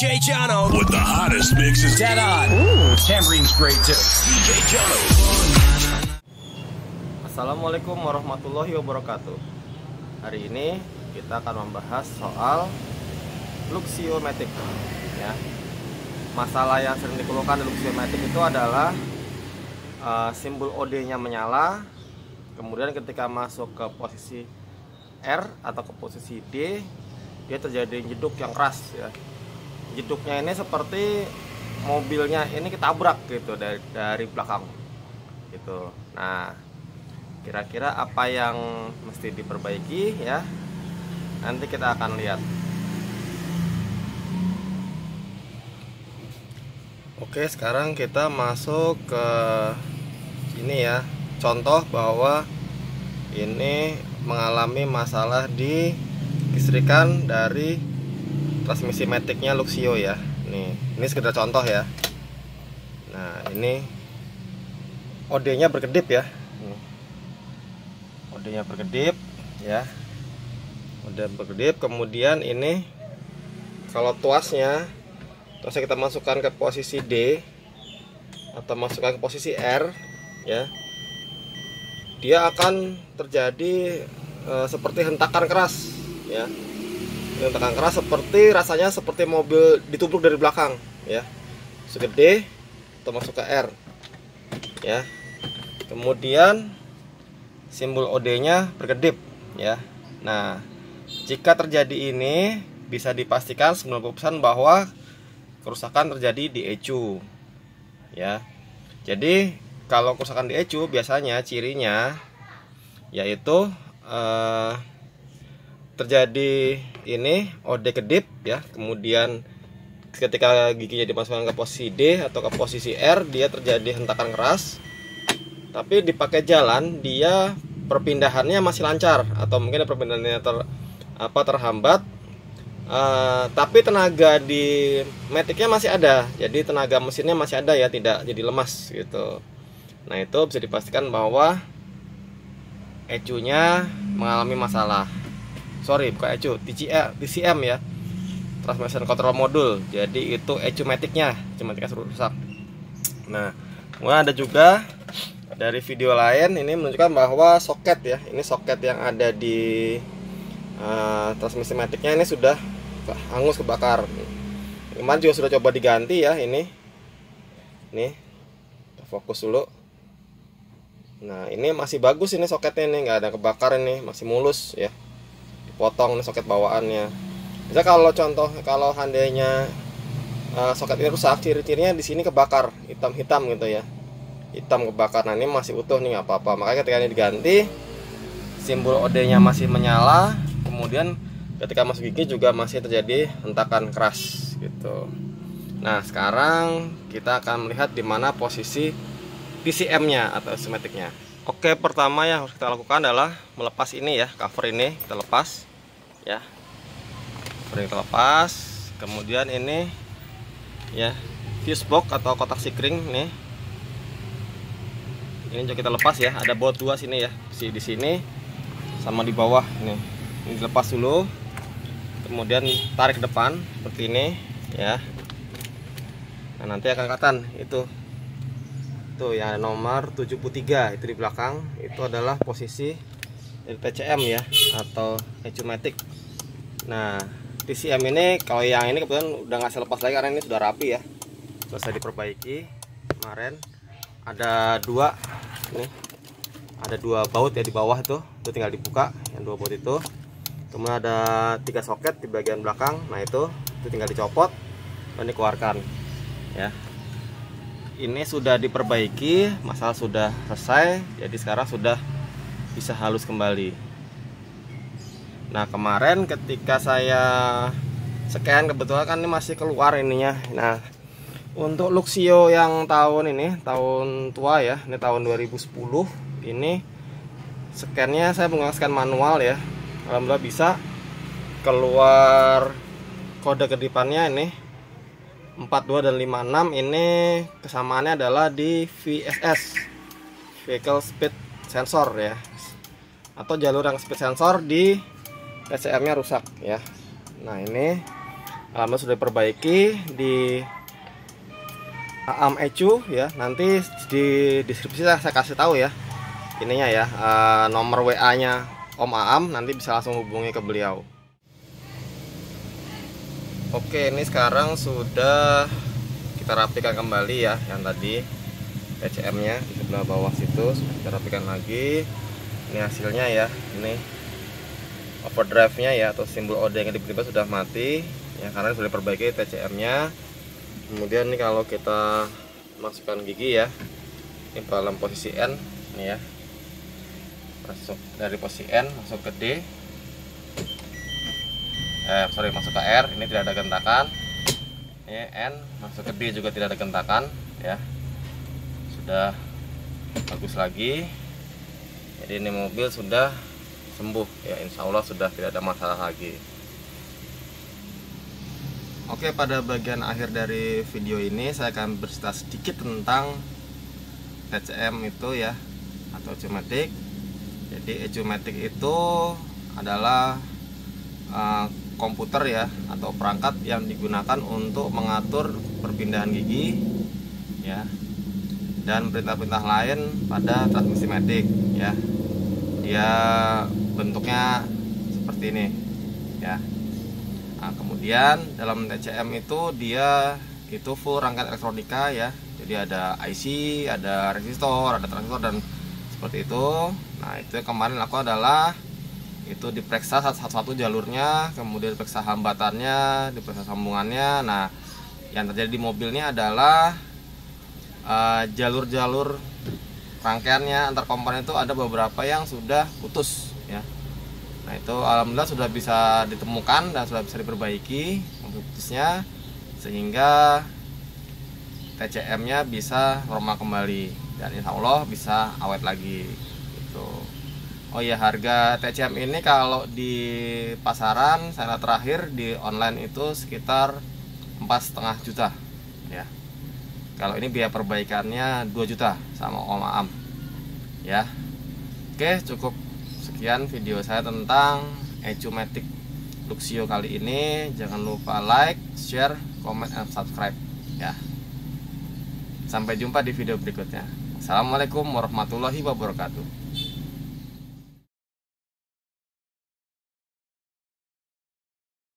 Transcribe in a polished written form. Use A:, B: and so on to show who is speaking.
A: DJ Jono with the hottest mixes. Dead on. Ooh, tambourine's great too. DJ Jono.
B: Assalamualaikum warahmatullahi wabarakatuh. Hari ini kita akan membahas soal Luxio Matic ya. Masalah yang sering dikeluhkan di Luxio Matic itu adalah simbol OD-nya menyala, kemudian ketika masuk ke posisi R atau ke posisi D, dia terjadi jeduk yang keras ya. Jeduknya ini seperti mobilnya ini ketabrak gitu dari belakang gitu. Nah, kira-kira apa yang mesti diperbaiki ya? Nanti kita akan lihat. Oke, sekarang kita masuk ke ini ya. Contoh bahwa ini mengalami masalah di listrikan dari transmisi maticnya Luxio ya. Ini sekedar contoh ya. Nah, ini OD-nya berkedip ya. OD-nya berkedip ya. OD berkedip, kemudian ini kalau tuasnya kita masukkan ke posisi D atau masukkan ke posisi R ya, dia akan terjadi seperti hentakan keras ya. Hentakan keras seperti rasanya seperti mobil ditubruk dari belakang ya. Segede atau masuk ke R ya. Kemudian simbol OD-nya berkedip ya. Nah, jika terjadi ini bisa dipastikan 90% bahwa kerusakan terjadi di ECU ya. Jadi kalau kerusakan di ECU biasanya cirinya yaitu terjadi ini OD kedip ya. Kemudian ketika giginya dimasukkan ke posisi D atau ke posisi R, dia terjadi hentakan keras. Tapi dipakai jalan dia perpindahannya masih lancar, atau mungkin perpindahannya terhambat. Tapi tenaga di maticnya masih ada, jadi tenaga mesinnya masih ada ya, tidak jadi lemas gitu. Nah, itu bisa dipastikan bahwa ECU-nya mengalami masalah. Sorry, bukan ECU, TCM ya, Transmission Control Module. Jadi itu ECU maticnya rusak. Nah, kemudian ada juga dari video lain ini menunjukkan bahwa soket ya, ini soket yang ada di transmisi maticnya ini sudah hangus, kebakar. Kemarin juga sudah coba diganti ya, ini fokus dulu. Nah, ini masih bagus, ini soketnya ini nggak ada kebakar, ini masih mulus ya, dipotong nih soket bawaannya. Bisa kalau seandainya soket ini rusak, ciri-cirinya di sini kebakar, hitam-hitam gitu ya, hitam kebakar. Nah, ini masih utuh nih, nggak apa-apa. Makanya ketika ini diganti, simbol OD-nya masih menyala, kemudian ketika masuk gigi juga masih terjadi hentakan keras gitu. Nah, sekarang kita akan melihat di mana posisi PCM-nya atau maticnya. Oke, pertama yang harus kita lakukan adalah melepas ini ya, cover ini kita lepas ya. Cover kita lepas, kemudian ini ya, fuse box atau kotak sikring nih. Ini juga kita lepas ya, ada baut dua sini ya, di sini sama di bawah nih. Ini dilepas dulu, kemudian tarik ke depan seperti ini ya. Nah, nanti akan kelihatan itu ya, nomor 73 itu di belakang, itu adalah posisi dari TCM ya, atau ECU matic. Nah, TCM ini kalau yang ini kebetulan udah nggak saya lepas lagi karena ini sudah rapi ya, selesai diperbaiki kemarin. Ada dua nih, ada dua baut ya di bawah itu tinggal dibuka, yang dua baut itu. Kemudian ada 3 soket di bagian belakang. Nah, itu tinggal dicopot dan dikeluarkan ya. Ini sudah diperbaiki, masalah sudah selesai, jadi sekarang sudah bisa halus kembali. Nah, kemarin ketika saya scan kebetulan kan ini masih keluar ininya. Nah, untuk Luxio yang tahun ini, tahun tua ya, ini tahun 2010, ini scan-nya saya menggunakan scan manual ya. Alhamdulillah bisa keluar kode kedipannya ini 42 dan 56. Ini kesamaannya adalah di VSS, Vehicle Speed Sensor ya, atau jalur yang speed sensor di TCM nya rusak ya. Nah, ini alhamdulillah sudah diperbaiki di Aam Ecu ya. Nanti di deskripsi saya kasih tahu ya ininya ya, nomor WA-nya Om Aam, nanti bisa langsung hubungi ke beliau. Oke, ini sekarang sudah kita rapikan kembali ya, yang tadi TCM-nya di sebelah bawah situ sudah kita rapikan lagi. Ini hasilnya ya, ini overdrive-nya ya, atau simbol OD yang tiba-tiba sudah mati ya, karena sudah diperbaiki TCM-nya. Kemudian ini kalau kita masukkan gigi ya, ini dalam posisi N ini ya, masuk dari posisi N masuk ke D, masuk ke R, ini tidak ada gentakan. Ini N masuk ke D juga tidak ada gentakan ya, sudah bagus lagi. Jadi ini mobil sudah sembuh ya, insya Allah sudah tidak ada masalah lagi. Oke, pada bagian akhir dari video ini saya akan bercerita sedikit tentang TCM itu ya, atau Ecu-matic. Jadi Ecu-matic itu adalah komputer ya, atau perangkat yang digunakan untuk mengatur perpindahan gigi ya, dan perintah-perintah lain pada transmisi matic ya. Dia bentuknya seperti ini ya. Nah, kemudian dalam TCM itu dia itu full rangkaian elektronika ya. Jadi ada IC, ada resistor, ada transistor, dan seperti itu. Nah, itu yang kemarin aku adalah itu diperiksa satu-satu jalurnya, kemudian diperiksa hambatannya, diperiksa sambungannya. Nah, yang terjadi di mobil ini adalah jalur-jalur rangkaiannya antar komponen itu ada beberapa yang sudah putus ya. Nah, itu alhamdulillah sudah bisa ditemukan dan sudah bisa diperbaiki putusnya, sehingga TCM-nya bisa normal kembali dan insya Allah bisa awet lagi gitu. Oh iya, harga TCM ini kalau di pasaran saya terakhir di online itu sekitar 4,5 juta ya. Kalau ini biaya perbaikannya 2 juta sama Om Aam ya. Oke, cukup sekian video saya tentang Ecu-matic Luxio kali ini. Jangan lupa like, share, comment, and subscribe ya. Sampai jumpa di video berikutnya. Assalamualaikum warahmatullahi wabarakatuh.